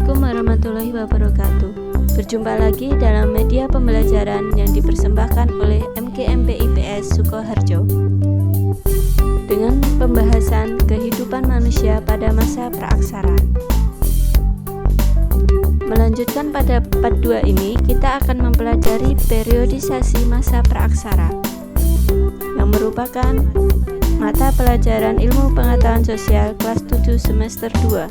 Assalamualaikum warahmatullahi wabarakatuh. Berjumpa lagi dalam media pembelajaran yang dipersembahkan oleh MGMP IPS Sukoharjo dengan pembahasan kehidupan manusia pada masa praaksara. Melanjutkan pada part 2 ini, kita akan mempelajari periodisasi masa praaksara yang merupakan mata pelajaran ilmu pengetahuan sosial kelas 7 semester 2.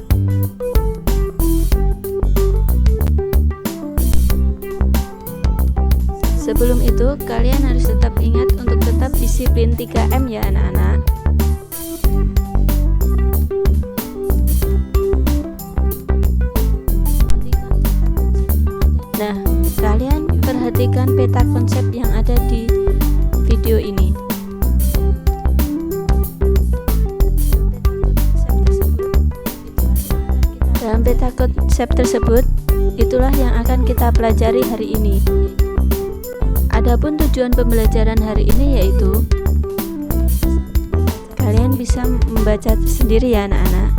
Sebelum itu, kalian harus tetap ingat untuk tetap disiplin 3M ya anak-anak. Nah, kalian perhatikan peta konsep yang ada di video ini. Dalam peta konsep tersebut, itulah yang akan kita pelajari hari ini. Adapun tujuan pembelajaran hari ini yaitu kalian bisa membaca sendiri ya anak-anak.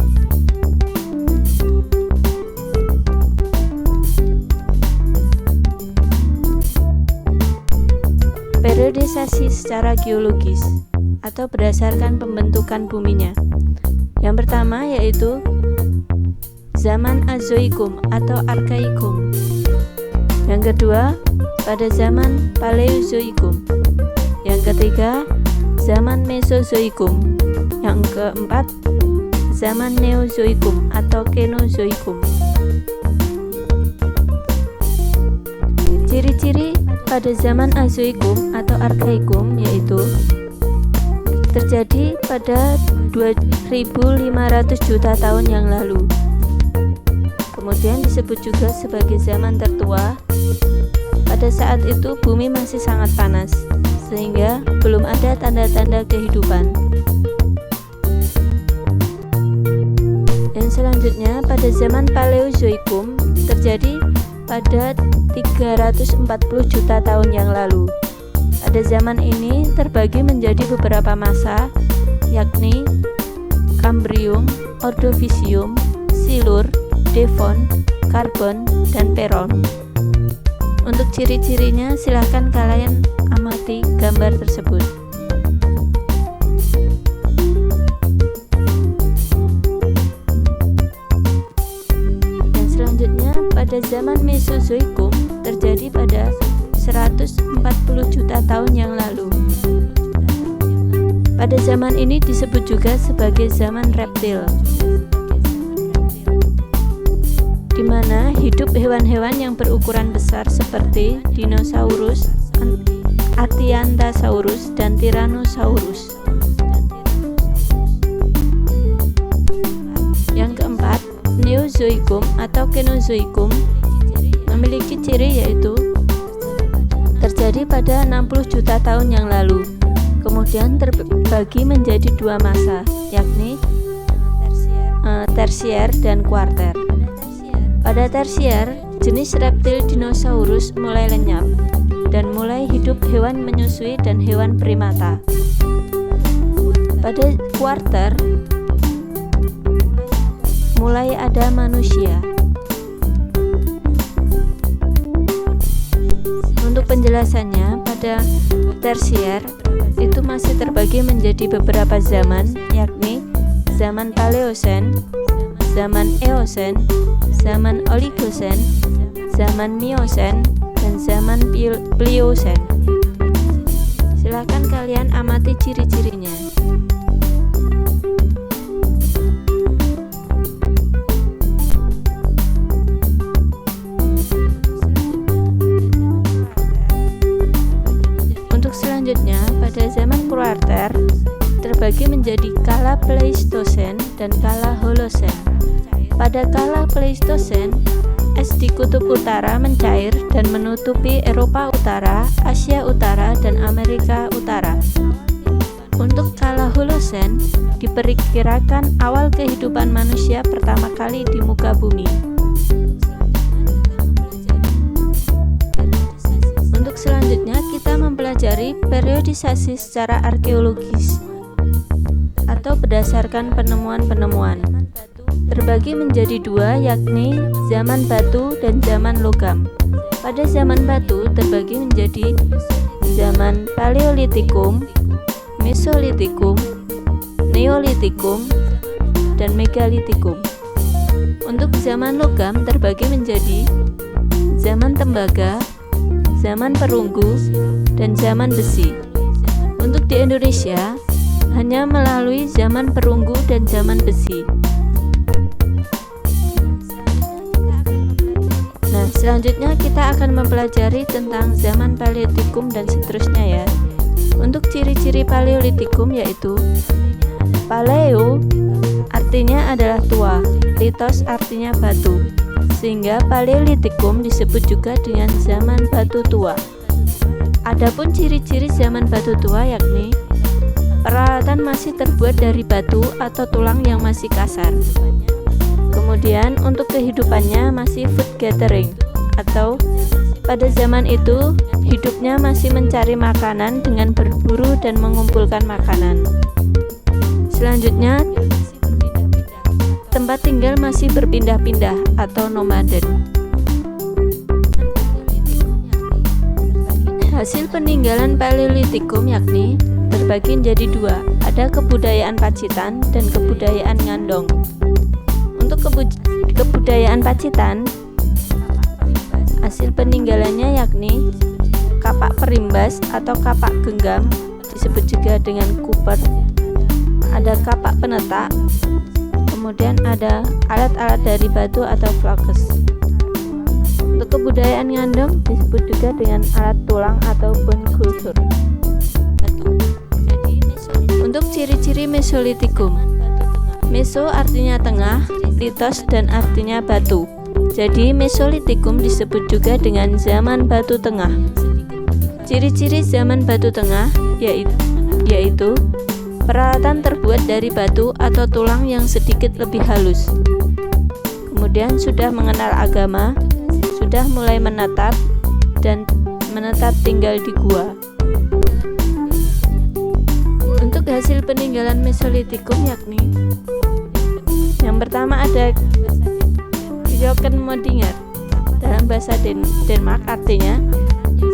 Periodisasi secara geologis atau berdasarkan pembentukan buminya. Yang pertama yaitu zaman Azoikum atau Arkaikum. Yang kedua, pada zaman Paleozoikum. Yang ketiga, zaman Mesozoikum. Yang keempat, zaman Neozoikum atau Kenozoikum. Ciri-ciri pada zaman Azoikum atau Arkaikum yaitu terjadi pada 2500 juta tahun yang lalu. Kemudian disebut juga sebagai zaman tertua. Pada saat itu bumi masih sangat panas, sehingga belum ada tanda-tanda kehidupan. Yang selanjutnya, pada zaman Paleozoikum terjadi pada 340 juta tahun yang lalu. Pada zaman ini terbagi menjadi beberapa masa, yakni Kambrium, Ordovisium, Silur, Devon, Karbon, dan Peron. Untuk ciri-cirinya silahkan kalian amati gambar tersebut. Dan selanjutnya pada zaman Mesozoikum terjadi pada 140 juta tahun yang lalu. Pada zaman ini disebut juga sebagai zaman reptil, di mana hidup hewan-hewan yang berukuran besar seperti dinosaurus, Acanthosaurus, dan Tyrannosaurus. Yang keempat, Neozoikum atau Kenozoikum memiliki ciri yaitu terjadi pada 60 juta tahun yang lalu. Kemudian terbagi menjadi dua masa, yakni tersier dan kuarter. Pada tersier, jenis reptil dinosaurus mulai lenyap dan mulai hidup hewan menyusui dan hewan primata. Pada kuarter, mulai ada manusia. Untuk penjelasannya, pada tersier itu masih terbagi menjadi beberapa zaman, yakni zaman Paleosen, zaman Eosen, zaman Oligosen, zaman Miosen, dan zaman Pliosen. Silakan kalian amati ciri-cirinya. Untuk selanjutnya, pada zaman kuarter terbagi menjadi kala Pleistosen dan kala Holosen. Pada kala Pleistosen, es di kutub utara mencair dan menutupi Eropa Utara, Asia Utara, dan Amerika Utara. Untuk kala Holosen, diperkirakan awal kehidupan manusia pertama kali di muka bumi. Untuk selanjutnya, kita mempelajari periodisasi secara arkeologis atau berdasarkan penemuan-penemuan. terbagi menjadi dua, yakni zaman batu dan zaman logam. Pada zaman batu terbagi menjadi zaman Paleolitikum, Mesolitikum, Neolitikum, dan Megalitikum. Untuk zaman logam terbagi menjadi zaman tembaga, zaman perunggu, dan zaman besi. Untuk di Indonesia hanya melalui zaman perunggu dan zaman besi. Nah, selanjutnya kita akan mempelajari tentang zaman Paleolitikum dan seterusnya ya. Untuk ciri-ciri Paleolitikum yaitu Paleo artinya adalah tua, litos artinya batu, sehingga Paleolitikum disebut juga dengan zaman batu tua. Adapun ciri-ciri zaman batu tua yakni peralatan masih terbuat dari batu atau tulang yang masih kasar. Kemudian untuk kehidupannya masih food gathering, atau pada zaman itu hidupnya masih mencari makanan dengan berburu dan mengumpulkan makanan. Selanjutnya tempat tinggal masih berpindah-pindah atau nomaden. Hasil peninggalan Paleolitikum yakni terbagi menjadi dua, ada kebudayaan Pacitan dan kebudayaan Ngandong. Untuk kebudayaan Pacitan, hasil peninggalannya yakni kapak perimbas atau kapak genggam, disebut juga dengan kuper, ada kapak penetak, kemudian ada alat-alat dari batu atau flakes. Untuk kebudayaan Ngandong disebut juga dengan alat tulang ataupun gusur. Untuk ciri-ciri Mesolitikum, Meso artinya tengah, litos dan artinya batu. Jadi Mesolitikum disebut juga dengan zaman batu tengah. Ciri-ciri zaman batu tengah yaitu peralatan terbuat dari batu atau tulang yang sedikit lebih halus. Kemudian sudah mengenal agama, sudah mulai menetap dan menetap tinggal di gua. Untuk hasil peninggalan Mesolitikum yakni yang pertama ada Kjøkkenmodinger, dalam bahasa Denmark artinya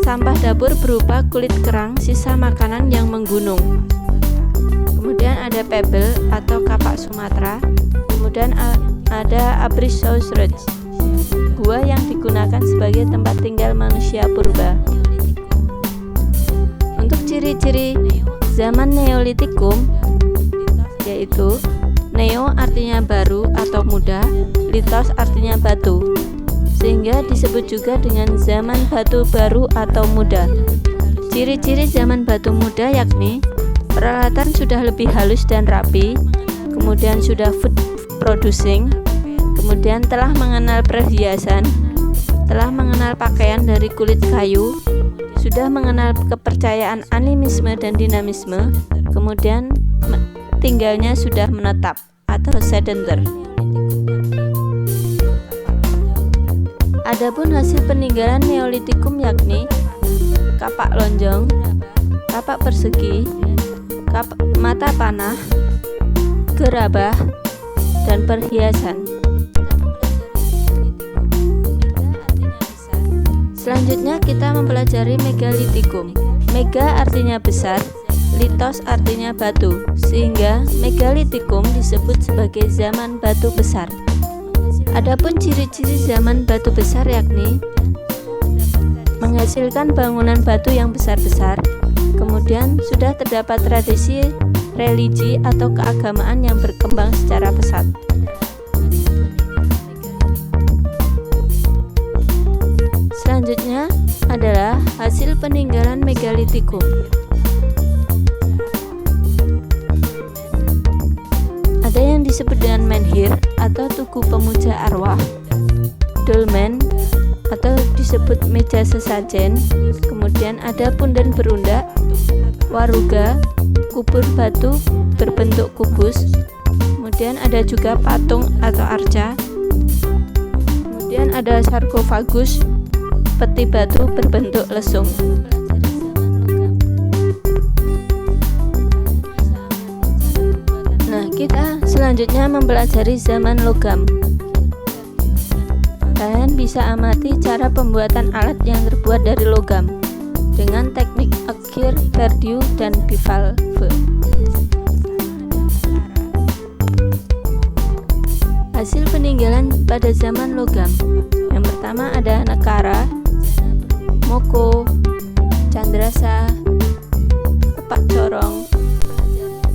sampah dapur berupa kulit kerang sisa makanan yang menggunung. Kemudian ada pebble atau kapak Sumatera. Kemudian ada Abrishouserup, gua yang digunakan sebagai tempat tinggal manusia purba. Untuk ciri-ciri zaman Neolitikum yaitu neo artinya baru atau muda, litos artinya batu, sehingga disebut juga dengan zaman batu baru atau muda. Ciri-ciri zaman batu muda yakni peralatan sudah lebih halus dan rapi, kemudian sudah food producing, kemudian telah mengenal perhiasan, telah mengenal pakaian dari kulit kayu, sudah mengenal kepercayaan animisme dan dinamisme, kemudian tinggalnya sudah menetap atau sedenter. Adapun hasil peninggalan Neolitikum yakni kapak lonjong, kapak persegi, mata panah, gerabah, dan perhiasan. Selanjutnya kita mempelajari Megalitikum. Mega artinya besar, litos artinya batu, sehingga Megalitikum disebut sebagai zaman batu besar. Adapun ciri-ciri zaman batu besar yakni menghasilkan bangunan batu yang besar-besar, kemudian sudah terdapat tradisi religi atau keagamaan yang berkembang secara pesat. Selanjutnya adalah hasil peninggalan Megalitikum. Ada yang disebut dengan menhir atau tugu pemuja arwah, dolmen atau disebut meja sesajen, kemudian ada punden berundak, waruga, kubur batu berbentuk kubus, kemudian ada juga patung atau arca, kemudian ada sarkofagus, peti batu berbentuk lesung. Nah, kita Selanjutnya mempelajari zaman logam. Kalian bisa amati cara pembuatan alat yang terbuat dari logam dengan teknik Agir, Verdiu, dan bivalve. Hasil peninggalan pada zaman logam. Yang pertama ada Nekara, Moko, Candrasa, Tepak Corong,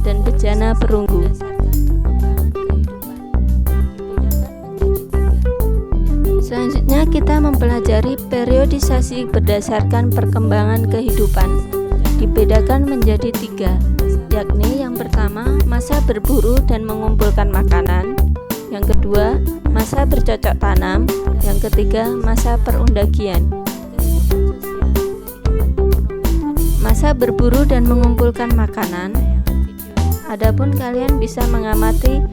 dan Bejana Perunggu. Selanjutnya kita mempelajari periodisasi berdasarkan perkembangan kehidupan. Dibedakan menjadi 3, yakni yang pertama masa berburu dan mengumpulkan makanan, yang kedua masa bercocok tanam, yang ketiga masa perundagian. Masa berburu dan mengumpulkan makanan. Adapun kalian bisa mengamati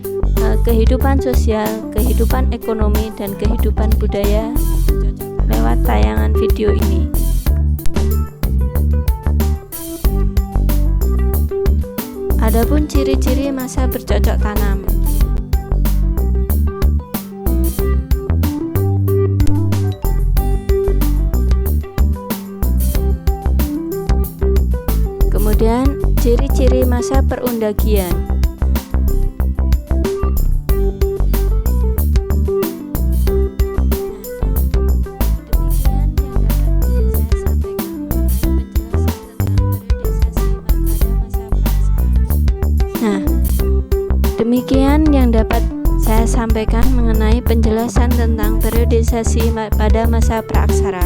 kehidupan sosial, kehidupan ekonomi, dan kehidupan budaya lewat tayangan video ini. Adapun ciri-ciri masa bercocok tanam. Kemudian ciri-ciri masa perundagian. Demikian yang dapat saya sampaikan mengenai penjelasan tentang periodisasi pada masa praaksara.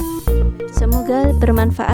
Semoga bermanfaat.